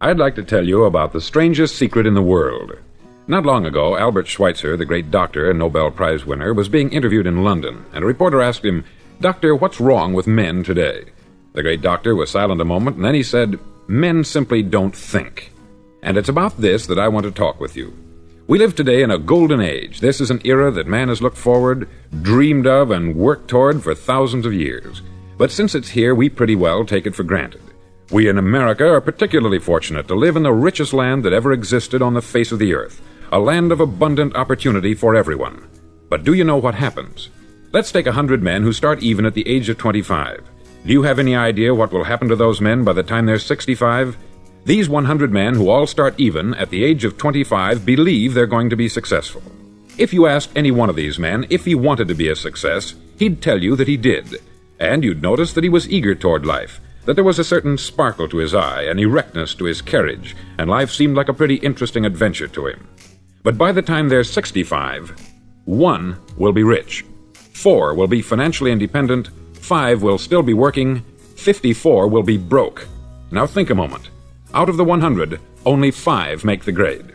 I'd like to tell you about the strangest secret in the world. Not long ago, Albert Schweitzer, the great doctor and Nobel Prize winner, was being interviewed in London, and a reporter asked him, "Doctor, what's wrong with men today?" The great doctor was silent a moment, and then he said, "Men simply don't think." And it's about this that I want to talk with you. We live today in a golden age. This is an era that man has looked forward, dreamed of, and worked toward for thousands of years. But since it's here, we pretty well take it for granted. We in America are particularly fortunate to live in the richest land that ever existed on the face of the earth, a land of abundant opportunity for everyone. But do you know what happens? Let's take 100 men who start even at the age of 25. Do you have any idea what will happen to those men by the time they're 65? These 100 men who all start even at the age of 25 believe they're going to be successful. If you asked any one of these men if he wanted to be a success, he'd tell you that he did. And you'd notice that he was eager toward life, that there was a certain sparkle to his eye, an erectness to his carriage, and life seemed like a pretty interesting adventure to him. But by the time they're 65, 1 will be rich, 4 will be financially independent, 5 will still be working, 54 will be broke. Now think a moment. Out of the 100, only 5 make the grade.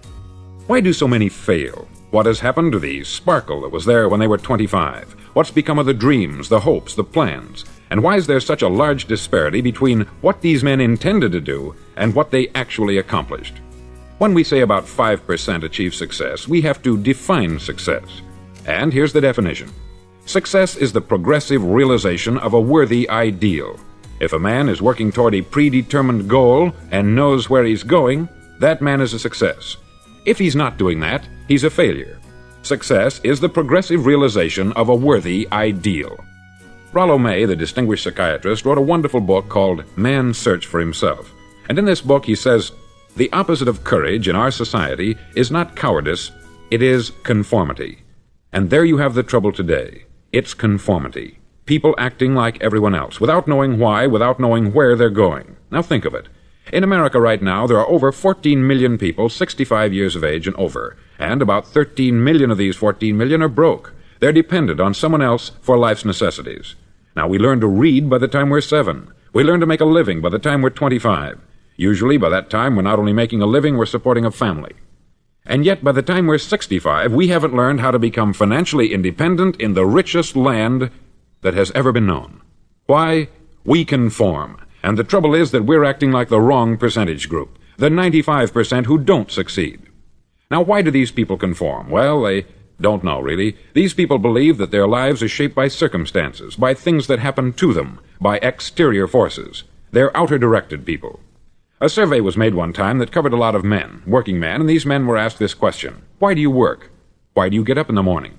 Why do so many fail? What has happened to the sparkle that was there when they were 25? What's become of the dreams, the hopes, the plans? And why is there such a large disparity between what these men intended to do and what they actually accomplished? When we say about 5% achieve success, we have to define success. And here's the definition. Success is the progressive realization of a worthy ideal. If a man is working toward a predetermined goal and knows where he's going, that man is a success. If he's not doing that, he's a failure. Success is the progressive realization of a worthy ideal. Rollo May, the distinguished psychiatrist, wrote a wonderful book called Man's Search for Himself. And in this book he says, "The opposite of courage in our society is not cowardice, it is conformity." And there you have the trouble today. It's conformity. People acting like everyone else, without knowing why, without knowing where they're going. Now think of it. In America right now, there are over 14 million people 65 years of age and over, and about 13 million of these 14 million are broke. They're dependent on someone else for life's necessities. Now, we learn to read by the time we're 7. We learn to make a living by the time we're 25. Usually, by that time, we're not only making a living, we're supporting a family. And yet, by the time we're 65, we haven't learned how to become financially independent in the richest land that has ever been known. Why? We conform. And the trouble is that we're acting like the wrong percentage group, the 95% who don't succeed. Now, why do these people conform? Well, they don't know, really. These people believe that their lives are shaped by circumstances, by things that happen to them, by exterior forces. They're outer-directed people. A survey was made one time that covered a lot of men, working men, and these men were asked this question: why do you work? Why do you get up in the morning?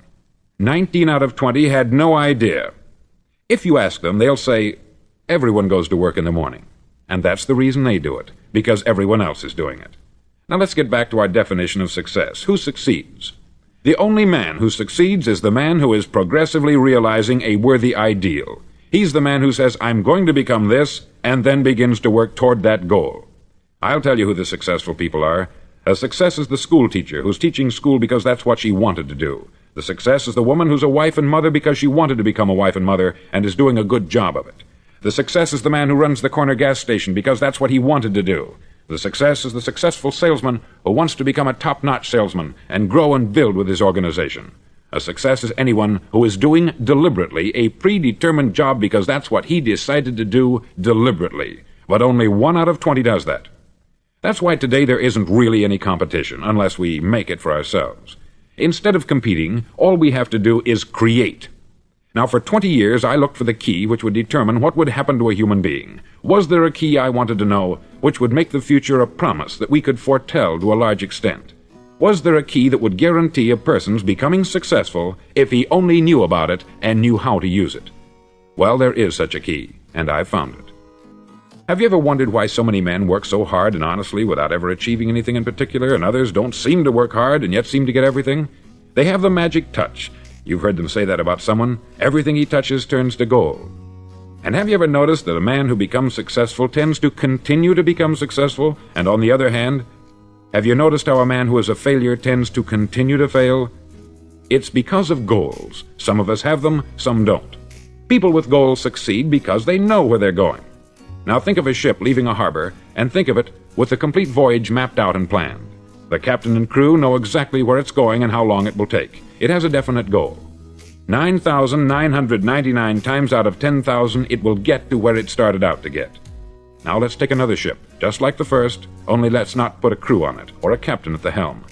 19 out of 20 had no idea. If you ask them, they'll say, everyone goes to work in the morning. And that's the reason they do it, because everyone else is doing it. Now let's get back to our definition of success. Who succeeds? The only man who succeeds is the man who is progressively realizing a worthy ideal. He's the man who says, I'm going to become this, and then begins to work toward that goal. I'll tell you who the successful people are. A success is the school teacher who's teaching school because that's what she wanted to do. The success is the woman who's a wife and mother because she wanted to become a wife and mother and is doing a good job of it. The success is the man who runs the corner gas station because that's what he wanted to do. The success is the successful salesman who wants to become a top-notch salesman and grow and build with his organization. A success is anyone who is doing deliberately a predetermined job because that's what he decided to do deliberately. But only 1 out of 20 does that. That's why today there isn't really any competition unless we make it for ourselves. Instead of competing, all we have to do is create. Now, for 20 years, I looked for the key which would determine what would happen to a human being. Was there a key I wanted to know which would make the future a promise that we could foretell to a large extent? Was there a key that would guarantee a person's becoming successful if he only knew about it and knew how to use it? Well, there is such a key, and I've found it. Have you ever wondered why so many men work so hard and honestly without ever achieving anything in particular, and others don't seem to work hard and yet seem to get everything? They have the magic touch. You've heard them say that about someone. Everything he touches turns to gold. And have you ever noticed that a man who becomes successful tends to continue to become successful? And on the other hand, have you noticed how a man who is a failure tends to continue to fail? It's because of goals. Some of us have them, some don't. People with goals succeed because they know where they're going. Now think of a ship leaving a harbor, and think of it with the complete voyage mapped out and planned. The captain and crew know exactly where it's going and how long it will take. It has a definite goal. 9,999 times out of 10,000 it will get to where it started out to get. Now let's take another ship, just like the first, only let's not put a crew on it, or a captain at the helm.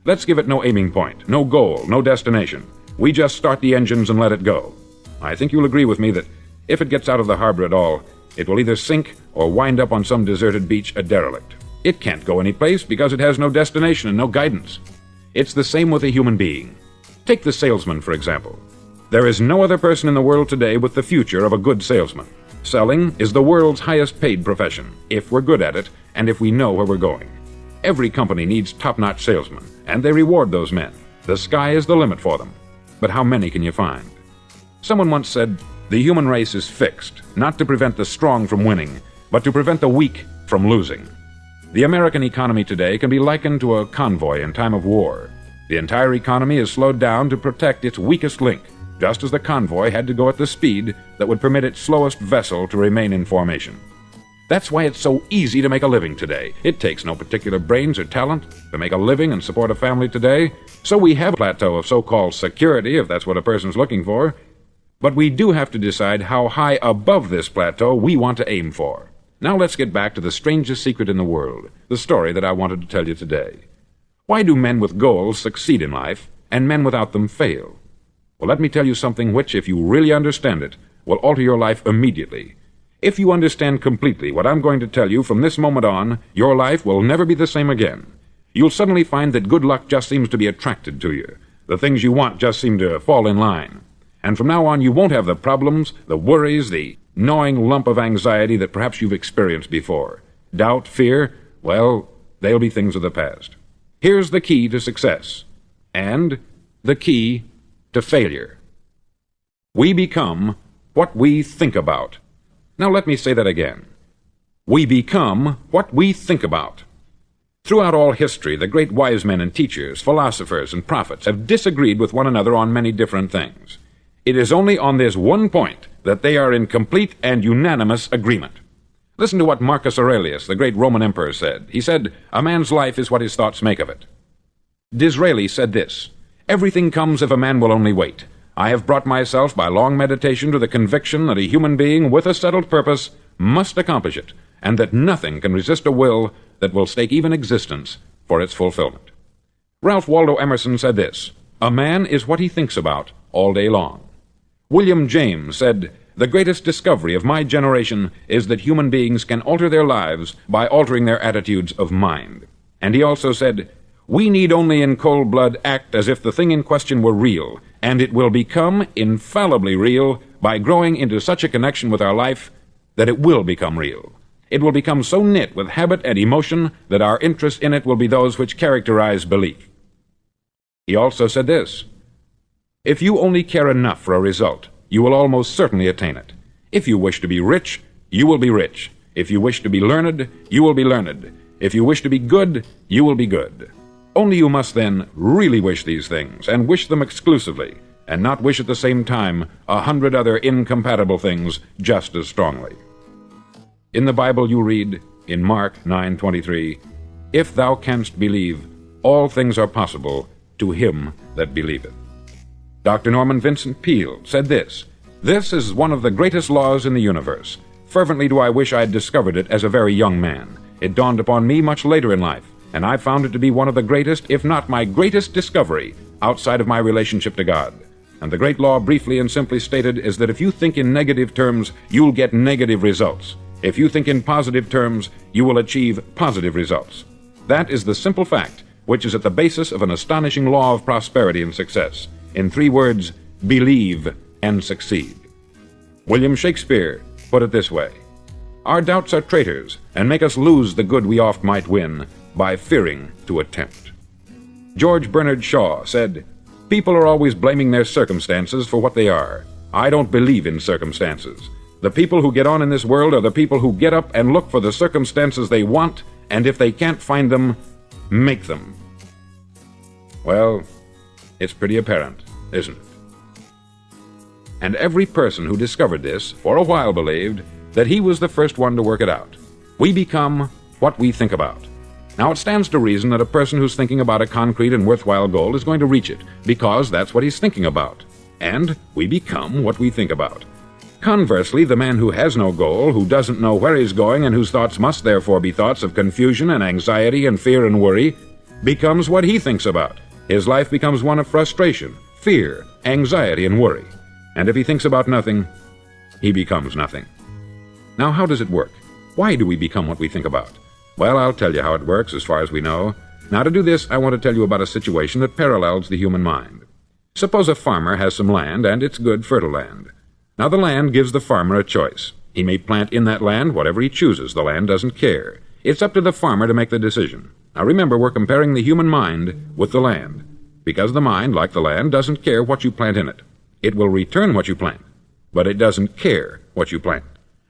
Let's give it no aiming point, no goal, no destination. We just start the engines and let it go. I think you'll agree with me that if it gets out of the harbor at all, it will either sink or wind up on some deserted beach a derelict. It can't go any place because it has no destination and no guidance. It's the same with a human being. Take the salesman, for example. There is no other person in the world today with the future of a good salesman. Selling is the world's highest paid profession, if we're good at it and if we know where we're going. Every company needs top-notch salesmen, and they reward those men. The sky is the limit for them. But how many can you find? Someone once said, the human race is fixed, not to prevent the strong from winning, but to prevent the weak from losing. The American economy today can be likened to a convoy in time of war. The entire economy is slowed down to protect its weakest link, just as the convoy had to go at the speed that would permit its slowest vessel to remain in formation. That's why it's so easy to make a living today. It takes no particular brains or talent to make a living and support a family today, so we have a plateau of so-called security, if that's what a person's looking for. But we do have to decide how high above this plateau we want to aim for. Now let's get back to the strangest secret in the world, the story that I wanted to tell you today. Why do men with goals succeed in life, and men without them fail? Well, let me tell you something which, if you really understand it, will alter your life immediately. If you understand completely what I'm going to tell you from this moment on, your life will never be the same again. You'll suddenly find that good luck just seems to be attracted to you. The things you want just seem to fall in line. And from now on, you won't have the problems, the worries, the gnawing lump of anxiety that perhaps you've experienced before. Doubt, fear, well, they'll be things of the past. Here's the key to success, and the key to failure. We become what we think about. Now let me say that again. We become what we think about. Throughout all history, the great wise men and teachers, philosophers and prophets have disagreed with one another on many different things. It is only on this one point that they are in complete and unanimous agreement. Listen to what Marcus Aurelius, the great Roman emperor, said. He said, "A man's life is what his thoughts make of it." Disraeli said this, "Everything comes if a man will only wait. I have brought myself by long meditation to the conviction that a human being with a settled purpose must accomplish it, and that nothing can resist a will that will stake even existence for its fulfillment." Ralph Waldo Emerson said this, "A man is what he thinks about all day long." William James said, "The greatest discovery of my generation is that human beings can alter their lives by altering their attitudes of mind." And he also said, "We need only in cold blood act as if the thing in question were real, and it will become infallibly real by growing into such a connection with our life that it will become real. It will become so knit with habit and emotion that our interest in it will be those which characterize belief." He also said this, "If you only care enough for a result, you will almost certainly attain it. If you wish to be rich, you will be rich. If you wish to be learned, you will be learned. If you wish to be good, you will be good. Only you must then really wish these things, and wish them exclusively, and not wish at the same time 100 other incompatible things just as strongly." In the Bible you read, in Mark 9:23, "If thou canst believe, all things are possible to him that believeth." Dr. Norman Vincent Peale said this, "This is one of the greatest laws in the universe. Fervently do I wish I had discovered it as a very young man. It dawned upon me much later in life, and I found it to be one of the greatest, if not my greatest discovery outside of my relationship to God. And the great law, briefly and simply stated, is that if you think in negative terms, you'll get negative results. If you think in positive terms, you will achieve positive results. That is the simple fact which is at the basis of an astonishing law of prosperity and success. In 3 words, believe and succeed." William Shakespeare put it this way, "Our doubts are traitors, and make us lose the good we oft might win by fearing to attempt." George Bernard Shaw said, "People are always blaming their circumstances for what they are. I don't believe in circumstances. The people who get on in this world are the people who get up and look for the circumstances they want, and if they can't find them, make them." Well, it's pretty apparent, isn't it? And every person who discovered this, for a while believed, that he was the first one to work it out. We become what we think about. Now, it stands to reason that a person who's thinking about a concrete and worthwhile goal is going to reach it, because that's what he's thinking about. And we become what we think about. Conversely, the man who has no goal, who doesn't know where he's going, and whose thoughts must therefore be thoughts of confusion and anxiety and fear and worry, becomes what he thinks about. His life becomes one of frustration, fear, anxiety, and worry. And if he thinks about nothing, he becomes nothing. Now, how does it work? Why do we become what we think about? Well, I'll tell you how it works as far as we know. Now, to do this, I want to tell you about a situation that parallels the human mind. Suppose a farmer has some land, and it's good, fertile land. Now, the land gives the farmer a choice. He may plant in that land whatever he chooses. The land doesn't care. It's up to the farmer to make the decision. Now, remember, we're comparing the human mind with the land, because the mind, like the land, doesn't care what you plant in it. It will return what you plant, but it doesn't care what you plant.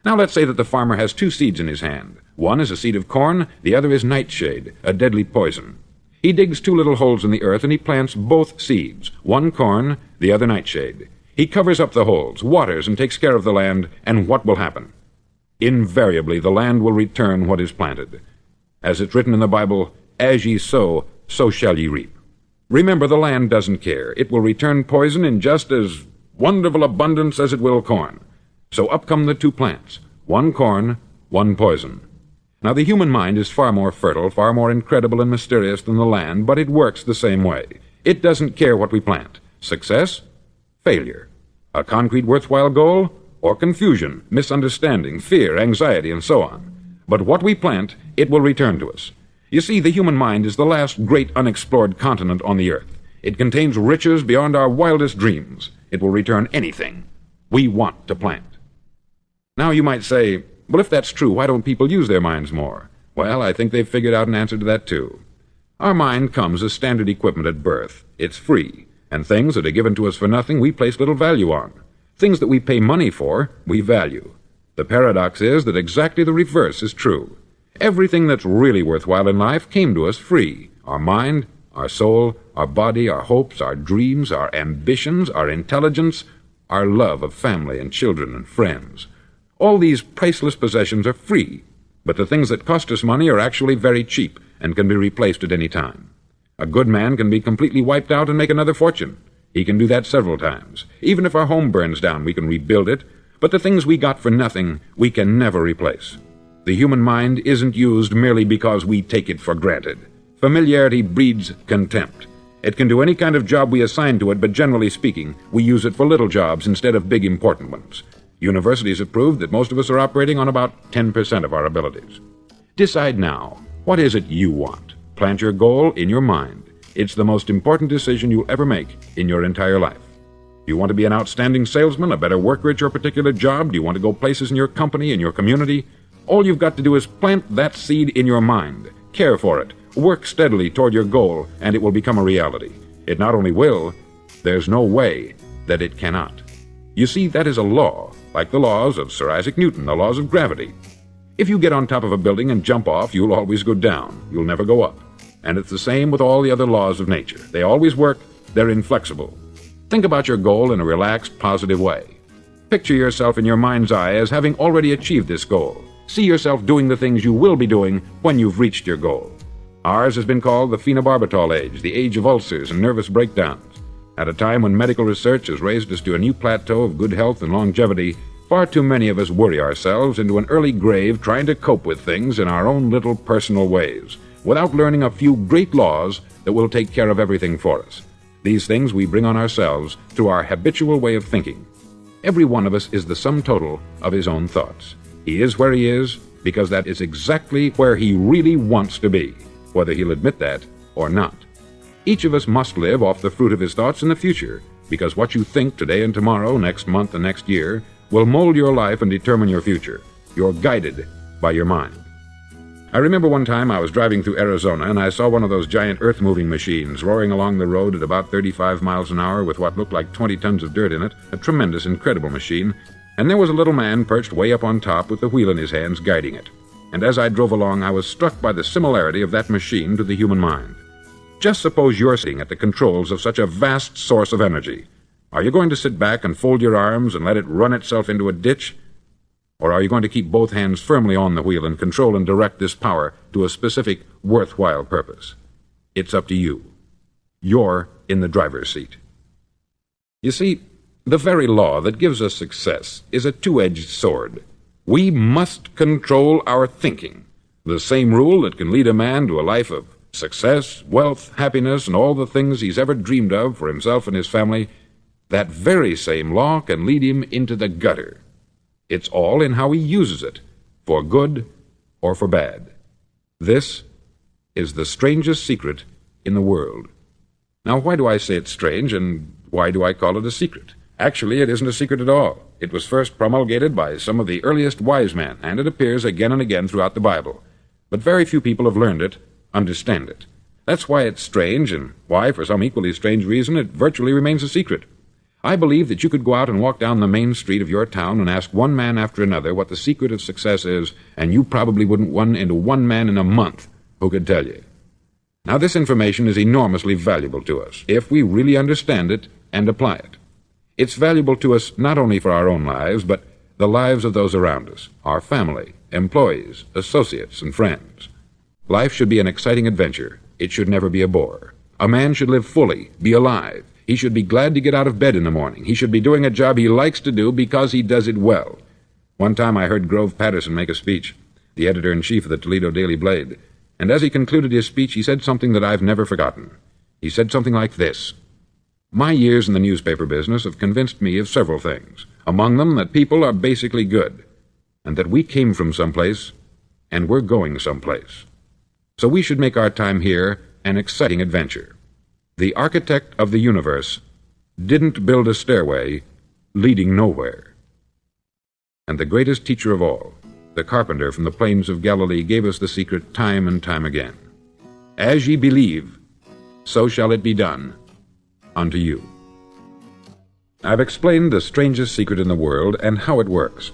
Now, let's say that the farmer has two seeds in his hand. One is a seed of corn, the other is nightshade, a deadly poison. He digs two little holes in the earth and he plants both seeds, one corn, the other nightshade. He covers up the holes, waters, and takes care of the land, and what will happen? Invariably, the land will return what is planted. As it's written in the Bible, as ye sow, so shall ye reap. Remember, the land doesn't care. It will return poison in just as wonderful abundance as it will corn. So up come the two plants, one corn, one poison. Now, the human mind is far more fertile, far more incredible and mysterious than the land, but it works the same way. It doesn't care what we plant. Success, failure. A concrete worthwhile goal, or confusion, misunderstanding, fear, anxiety, and so on. But what we plant, it will return to us. You see, the human mind is the last great unexplored continent on the earth. It contains riches beyond our wildest dreams. It will return anything we want to plant. Now, you might say, well, if that's true, why don't people use their minds more? Well, I think they've figured out an answer to that, too. Our mind comes as standard equipment at birth. It's free, and things that are given to us for nothing we place little value on. Things that we pay money for, we value. The paradox is that exactly the reverse is true. Everything that's really worthwhile in life came to us free. Our mind, our soul, our body, our hopes, our dreams, our ambitions, our intelligence, our love of family and children and friends. All these priceless possessions are free, but the things that cost us money are actually very cheap and can be replaced at any time. A good man can be completely wiped out and make another fortune. He can do that several times. Even if our home burns down, we can rebuild it, but the things we got for nothing, we can never replace. The human mind isn't used merely because we take it for granted. Familiarity breeds contempt. It can do any kind of job we assign to it, but generally speaking, we use it for little jobs instead of big important ones. Universities have proved that most of us are operating on about 10% of our abilities. Decide now, what is it you want? Plant your goal in your mind. It's the most important decision you'll ever make in your entire life. Do you want to be an outstanding salesman, a better worker at your particular job? Do you want to go places in your company, in your community? All you've got to do is plant that seed in your mind. Care for it. Work steadily toward your goal, and it will become a reality. It not only will, there's no way that it cannot. You see, that is a law, like the laws of Sir Isaac Newton, the laws of gravity. If you get on top of a building and jump off, you'll always go down. You'll never go up. And it's the same with all the other laws of nature. They always work. They're inflexible. Think about your goal in a relaxed, positive way. Picture yourself in your mind's eye as having already achieved this goal. See yourself doing the things you will be doing when you've reached your goal. Ours has been called the phenobarbital age, the age of ulcers and nervous breakdowns. At a time when medical research has raised us to a new plateau of good health and longevity, far too many of us worry ourselves into an early grave trying to cope with things in our own little personal ways, without learning a few great laws that will take care of everything for us. These things we bring on ourselves through our habitual way of thinking. Every one of us is the sum total of his own thoughts. He is where he is because that is exactly where he really wants to be, whether he'll admit that or not. Each of us must live off the fruit of his thoughts in the future, because what you think today and tomorrow, next month and next year, will mold your life and determine your future. You're guided by your mind. I remember one time I was driving through Arizona and I saw one of those giant earth-moving machines roaring along the road at about 35 miles an hour with what looked like 20 tons of dirt in it, a tremendous, incredible machine, and there was a little man perched way up on top with the wheel in his hands guiding it. And as I drove along, I was struck by the similarity of that machine to the human mind. Just suppose you're sitting at the controls of such a vast source of energy. Are you going to sit back and fold your arms and let it run itself into a ditch? Or are you going to keep both hands firmly on the wheel and control and direct this power to a specific, worthwhile purpose? It's up to you. You're in the driver's seat. You see, the very law that gives us success is a two-edged sword. We must control our thinking. The same rule that can lead a man to a life of success, wealth, happiness, and all the things he's ever dreamed of for himself and his family, that very same law can lead him into the gutter. It's all in how he uses it, for good or for bad. This is the strangest secret in the world. Now, why do I say it's strange, and why do I call it a secret? Actually, it isn't a secret at all. It was first promulgated by some of the earliest wise men, and it appears again and again throughout the Bible. But very few people have learned it, understand it. That's why it's strange, and why, for some equally strange reason, it virtually remains a secret. I believe that you could go out and walk down the main street of your town and ask one man after another what the secret of success is, and you probably wouldn't run into one man in a month who could tell you. Now, this information is enormously valuable to us, if we really understand it and apply it. It's valuable to us not only for our own lives, but the lives of those around us, our family, employees, associates, and friends. Life should be an exciting adventure. It should never be a bore. A man should live fully, be alive. He should be glad to get out of bed in the morning. He should be doing a job he likes to do because he does it well. One time I heard Grove Patterson make a speech, the editor-in-chief of the Toledo Daily Blade, and as he concluded his speech, he said something that I've never forgotten. He said something like this: "My years in the newspaper business have convinced me of several things, among them that people are basically good, and that we came from someplace, and we're going someplace. So we should make our time here an exciting adventure. The architect of the universe didn't build a stairway leading nowhere." And the greatest teacher of all, the carpenter from the plains of Galilee, gave us the secret time and time again. As ye believe, so shall it be done unto you. I've explained the strangest secret in the world and how it works.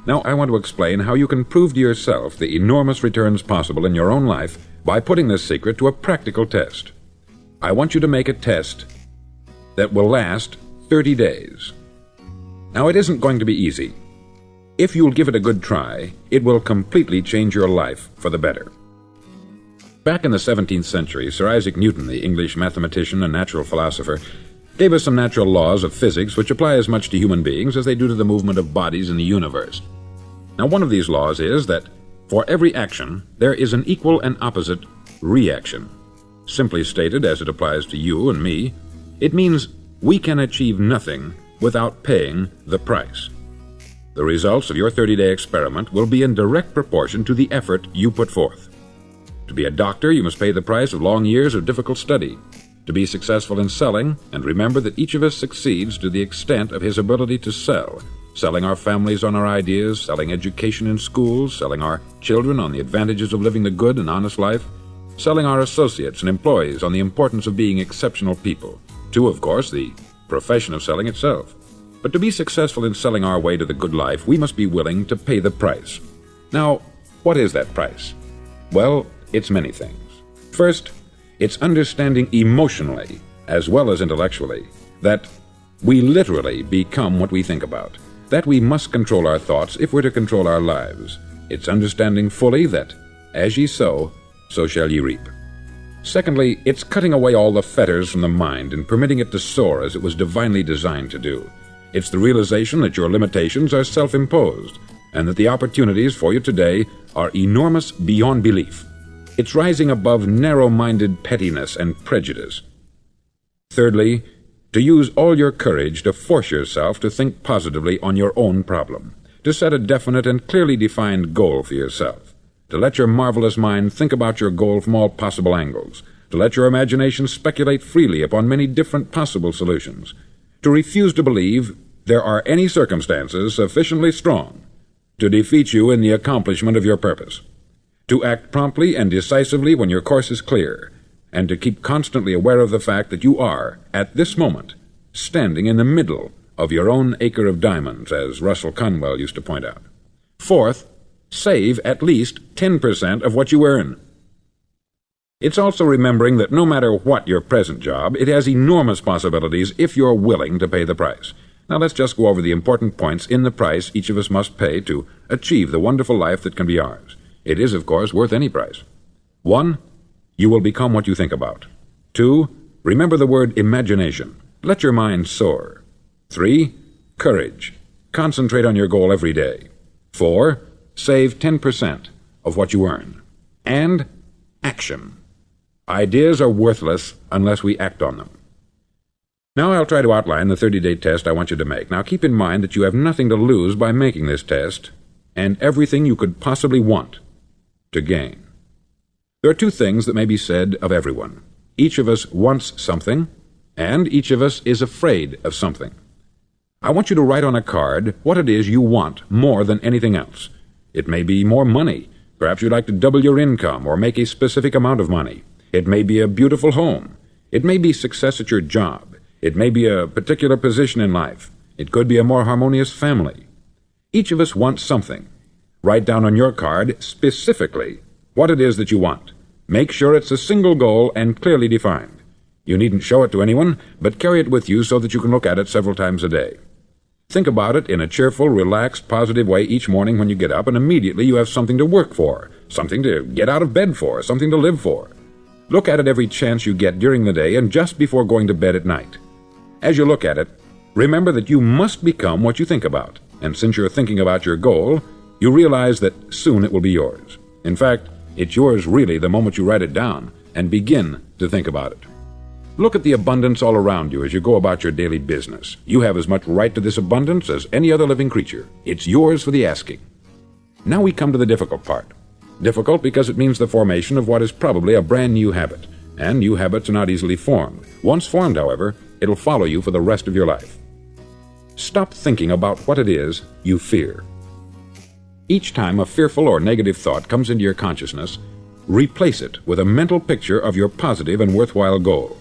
Now I want to explain how you can prove to yourself the enormous returns possible in your own life by putting this secret to a practical test. I want you to make a test that will last 30 days. Now, it isn't going to be easy. If you'll give it a good try, it will completely change your life for the better. Back in the 17th century, Sir Isaac Newton, the English mathematician and natural philosopher, gave us some natural laws of physics which apply as much to human beings as they do to the movement of bodies in the universe. Now, one of these laws is that for every action, there is an equal and opposite reaction. Simply stated, as it applies to you and me, it means we can achieve nothing without paying the price. The results of your 30-day experiment will be in direct proportion to the effort you put forth. To be a doctor, you must pay the price of long years of difficult study. To be successful in selling, and remember that each of us succeeds to the extent of his ability to sell, selling our families on our ideas, selling education in schools, selling our children on the advantages of living the good and honest life, selling our associates and employees on the importance of being exceptional people, to, of course, the profession of selling itself. But to be successful in selling our way to the good life, we must be willing to pay the price. Now, what is that price? Well, it's many things. First, it's understanding emotionally, as well as intellectually, that we literally become what we think about, that we must control our thoughts if we're to control our lives. It's understanding fully that, as ye sow, so shall ye reap. Secondly, it's cutting away all the fetters from the mind and permitting it to soar as it was divinely designed to do. It's the realization that your limitations are self-imposed, and that the opportunities for you today are enormous beyond belief. It's rising above narrow-minded pettiness and prejudice. Thirdly, to use all your courage to force yourself to think positively on your own problem, to set a definite and clearly defined goal for yourself, to let your marvelous mind think about your goal from all possible angles, to let your imagination speculate freely upon many different possible solutions, to refuse to believe there are any circumstances sufficiently strong to defeat you in the accomplishment of your purpose, to act promptly and decisively when your course is clear, and to keep constantly aware of the fact that you are, at this moment, standing in the middle of your own acre of diamonds, as Russell Conwell used to point out. Fourth, save at least 10% of what you earn. It's also remembering that no matter what your present job, it has enormous possibilities if you're willing to pay the price. Now let's just go over the important points in the price each of us must pay to achieve the wonderful life that can be ours. It is, of course, worth any price. 1. You will become what you think about. 2. Remember the word imagination. Let your mind soar. 3. Courage. Concentrate on your goal every day. 4. Save 10% of what you earn. And action. Ideas are worthless unless we act on them. Now I'll try to outline the 30-day test I want you to make. Now keep in mind that you have nothing to lose by making this test, and everything you could possibly want to gain. There are two things that may be said of everyone. Each of us wants something, and each of us is afraid of something. I want you to write on a card what it is you want more than anything else. It may be more money. Perhaps you'd like to double your income or make a specific amount of money. It may be a beautiful home. It may be success at your job. It may be a particular position in life. It could be a more harmonious family. Each of us wants something. Write down on your card specifically what it is that you want. Make sure it's a single goal and clearly defined. You needn't show it to anyone, but carry it with you so that you can look at it several times a day. Think about it in a cheerful, relaxed, positive way each morning when you get up, and immediately you have something to work for, something to get out of bed for, something to live for. Look at it every chance you get during the day and just before going to bed at night. As you look at it, remember that you must become what you think about, and since you're thinking about your goal, you realize that soon it will be yours. In fact, it's yours really the moment you write it down and begin to think about it. Look at the abundance all around you as you go about your daily business. You have as much right to this abundance as any other living creature. It's yours for the asking. Now we come to the difficult part. Difficult because it means the formation of what is probably a brand new habit, and new habits are not easily formed. Once formed, however, it'll follow you for the rest of your life. Stop thinking about what it is you fear. Each time a fearful or negative thought comes into your consciousness, replace it with a mental picture of your positive and worthwhile goal.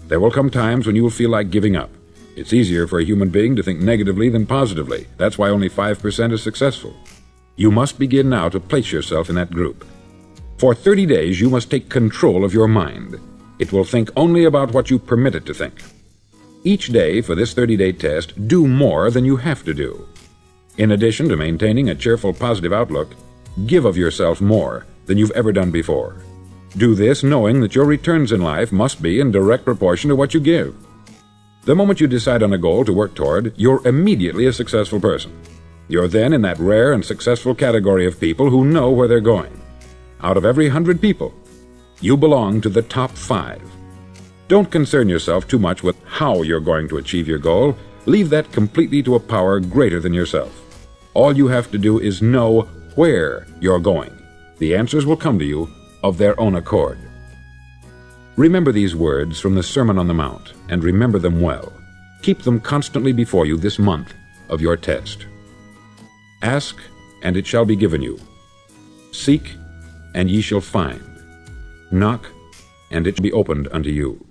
There will come times when you will feel like giving up. It's easier for a human being to think negatively than positively. That's why only 5% is successful. You must begin now to place yourself in that group. For 30 days, you must take control of your mind. It will think only about what you permit it to think. Each day for this 30-day test, do more than you have to do. In addition to maintaining a cheerful, positive outlook, give of yourself more than you've ever done before. Do this knowing that your returns in life must be in direct proportion to what you give. The moment you decide on a goal to work toward, you're immediately a successful person. You're then in that rare and successful category of people who know where they're going. Out of every 100 people, you belong to the top 5. Don't concern yourself too much with how you're going to achieve your goal. Leave that completely to a power greater than yourself. All you have to do is know where you're going. The answers will come to you of their own accord. Remember these words from the Sermon on the Mount, and remember them well. Keep them constantly before you this month of your test. Ask, and it shall be given you. Seek, and ye shall find. Knock, and it shall be opened unto you.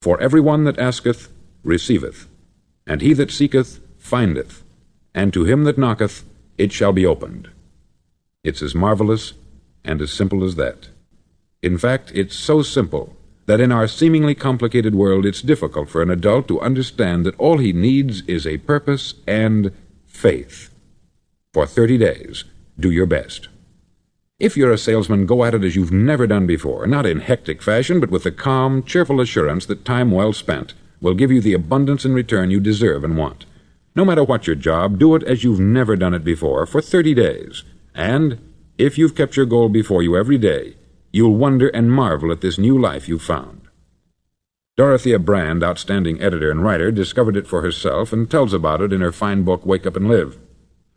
For every one that asketh receiveth, and he that seeketh findeth, and to him that knocketh it shall be opened. It's as marvelous and as simple as that. In fact, it's so simple that in our seemingly complicated world it's difficult for an adult to understand that all he needs is a purpose and faith. For 30 days, do your best. If you're a salesman, go at it as you've never done before, not in hectic fashion, but with the calm, cheerful assurance that time well spent will give you the abundance in return you deserve and want. No matter what your job, do it as you've never done it before for 30 days. And if you've kept your goal before you every day, you'll wonder and marvel at this new life you've found. Dorothea Brand, outstanding editor and writer, discovered it for herself and tells about it in her fine book, Wake Up and Live.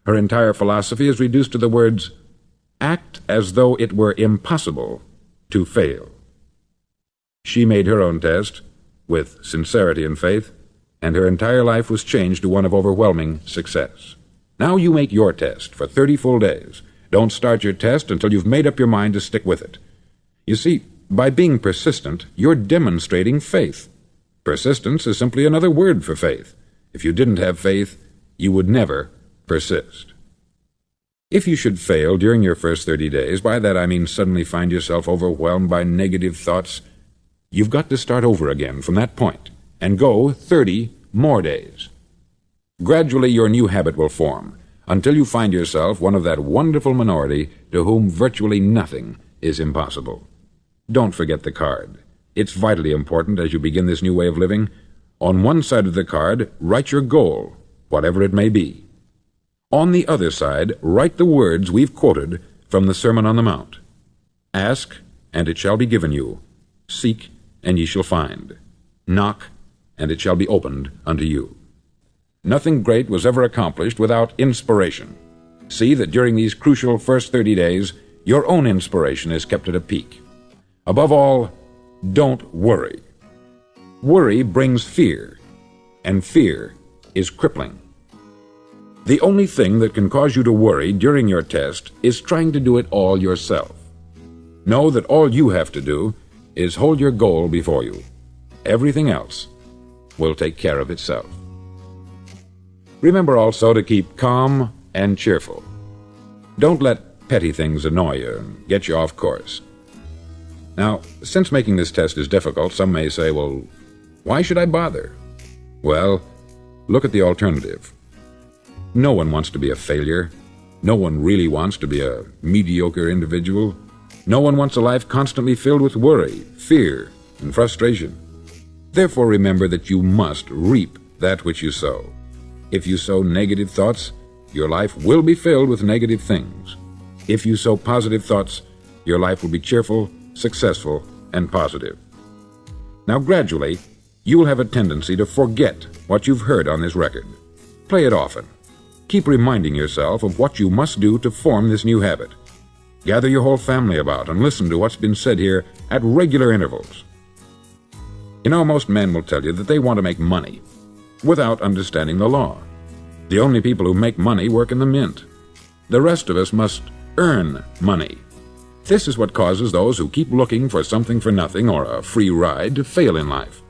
Her entire philosophy is reduced to the words, act as though it were impossible to fail. She made her own test with sincerity and faith, and her entire life was changed to one of overwhelming success. Now you make your test for 30 full days. Don't start your test until you've made up your mind to stick with it. You see, by being persistent, you're demonstrating faith. Persistence is simply another word for faith. If you didn't have faith, you would never persist. If you should fail during your first 30 days, by that I mean suddenly find yourself overwhelmed by negative thoughts, you've got to start over again from that point and go 30 more days. Gradually your new habit will form, until you find yourself one of that wonderful minority to whom virtually nothing is impossible. Don't forget the card. It's vitally important as you begin this new way of living. On one side of the card, write your goal, whatever it may be. On the other side, write the words we've quoted from the Sermon on the Mount. Ask, and it shall be given you. Seek, and ye shall find. Knock, and it shall be opened unto you. Nothing great was ever accomplished without inspiration. See that during these crucial first 30 days, your own inspiration is kept at a peak. Above all, don't worry. Worry brings fear, and fear is crippling. The only thing that can cause you to worry during your test is trying to do it all yourself. Know that all you have to do is hold your goal before you. Everything else will take care of itself. Remember also to keep calm and cheerful. Don't let petty things annoy you and get you off course. Now, since making this test is difficult, some may say, well, why should I bother? Well, look at the alternative. No one wants to be a failure. No one really wants to be a mediocre individual. No one wants a life constantly filled with worry, fear, and frustration. Therefore, remember that you must reap that which you sow. If you sow negative thoughts, your life will be filled with negative things. If you sow positive thoughts, your life will be cheerful, successful, and positive. Now, gradually, you will have a tendency to forget what you've heard on this record. Play it often. Keep reminding yourself of what you must do to form this new habit. Gather your whole family about and listen to what's been said here at regular intervals. You know, most men will tell you that they want to make money without understanding the law. The only people who make money work in the mint. The rest of us must earn money. This is what causes those who keep looking for something for nothing or a free ride to fail in life.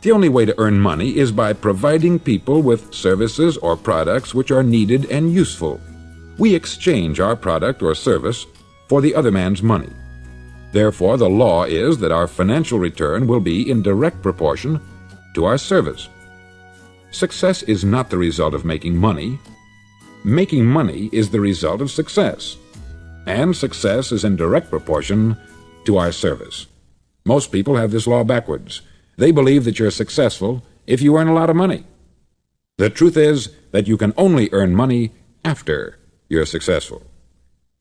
The only way to earn money is by providing people with services or products which are needed and useful. We exchange our product or service for the other man's money. Therefore, the law is that our financial return will be in direct proportion to our service. Success is not the result of making money. Making money is the result of success. And success is in direct proportion to our service. Most people have this law backwards. They believe that you're successful if you earn a lot of money. The truth is that you can only earn money after you're successful.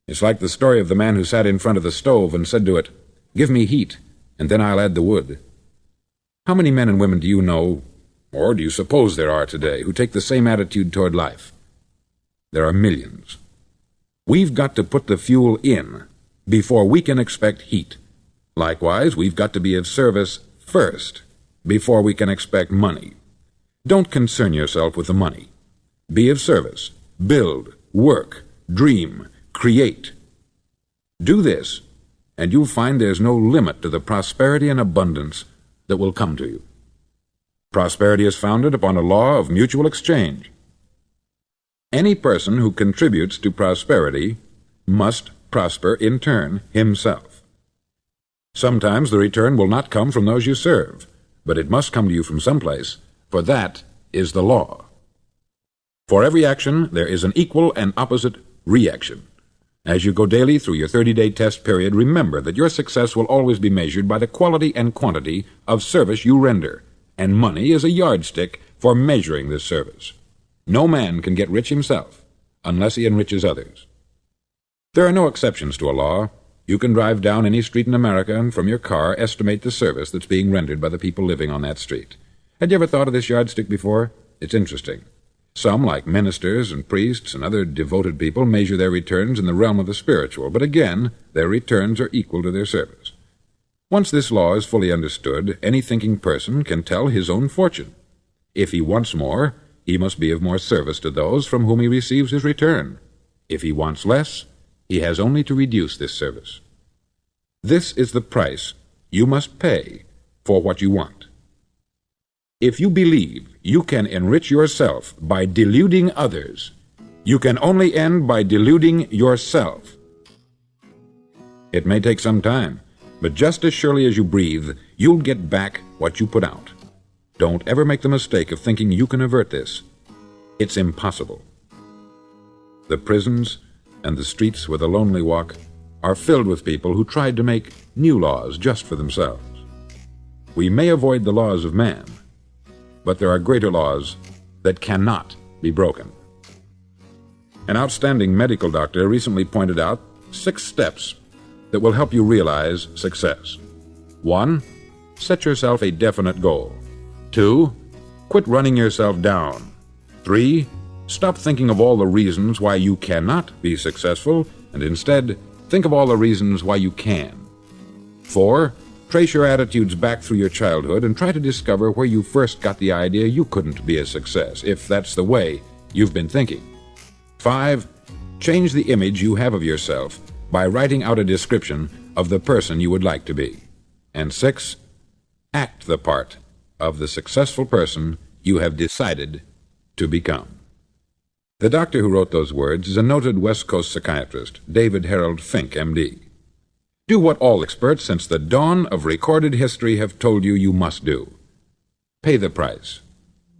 It's like the story of the man who sat in front of the stove and said to it, "Give me heat, and then I'll add the wood." How many men and women do you know, or do you suppose there are today, who take the same attitude toward life? There are millions. We've got to put the fuel in before we can expect heat. Likewise, we've got to be of service first before we can expect money. Don't concern yourself with the money. Be of service. Build, work, dream, create. Do this, and you'll find there's no limit to the prosperity and abundance that will come to you. Prosperity is founded upon a law of mutual exchange. Any person who contributes to prosperity must prosper in turn himself. Sometimes the return will not come from those you serve, but it must come to you from someplace, for that is the law. For every action, there is an equal and opposite reaction. As you go daily through your 30-day test period, remember that your success will always be measured by the quality and quantity of service you render, and money is a yardstick for measuring this service. No man can get rich himself unless he enriches others. There are no exceptions to a law. You can drive down any street in America and from your car estimate the service that's being rendered by the people living on that street. Had you ever thought of this yardstick before? It's interesting. Some, like ministers and priests and other devoted people, measure their returns in the realm of the spiritual, but again, their returns are equal to their service. Once this law is fully understood, any thinking person can tell his own fortune. If he wants more, he must be of more service to those from whom he receives his return. If he wants less, he has only to reduce this service. This is the price you must pay for what you want. If you believe you can enrich yourself by deluding others, you can only end by deluding yourself. It may take some time, but just as surely as you breathe, you'll get back what you put out. Don't ever make the mistake of thinking you can avert this. It's impossible. The prisons and the streets where the lonely walk are filled with people who tried to make new laws just for themselves. We may avoid the laws of man, but there are greater laws that cannot be broken. An outstanding medical doctor recently pointed out 6 steps that will help you realize success. 1. Set yourself a definite goal. 2. Quit running yourself down. 3. Stop thinking of all the reasons why you cannot be successful, and instead think of all the reasons why you can. 4. Trace your attitudes back through your childhood and try to discover where you first got the idea you couldn't be a success, if that's the way you've been thinking. 5. Change the image you have of yourself by writing out a description of the person you would like to be. And 6. Act the part of the successful person you have decided to become. The doctor who wrote those words is a noted West Coast psychiatrist, HeraldFink MD. Do what all experts since the dawn of recorded history have told you must do. Pay the price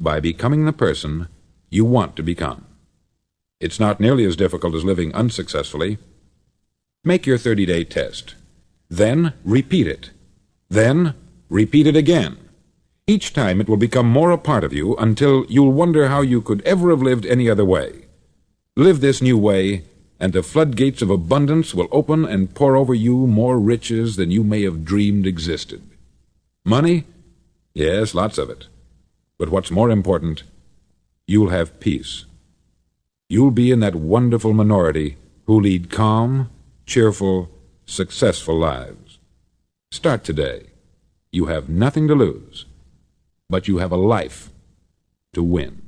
by becoming the person you want to become. It's not nearly as difficult as living unsuccessfully. Make your 30-day test. Then repeat it. Then repeat it again. Each time it will become more a part of you until you'll wonder how you could ever have lived any other way. Live this new way, and the floodgates of abundance will open and pour over you more riches than you may have dreamed existed. Money? Yes, lots of it. But what's more important, you'll have peace. You'll be in that wonderful minority who lead calm, cheerful, successful lives. Start today. You have nothing to lose, but you have a life to win.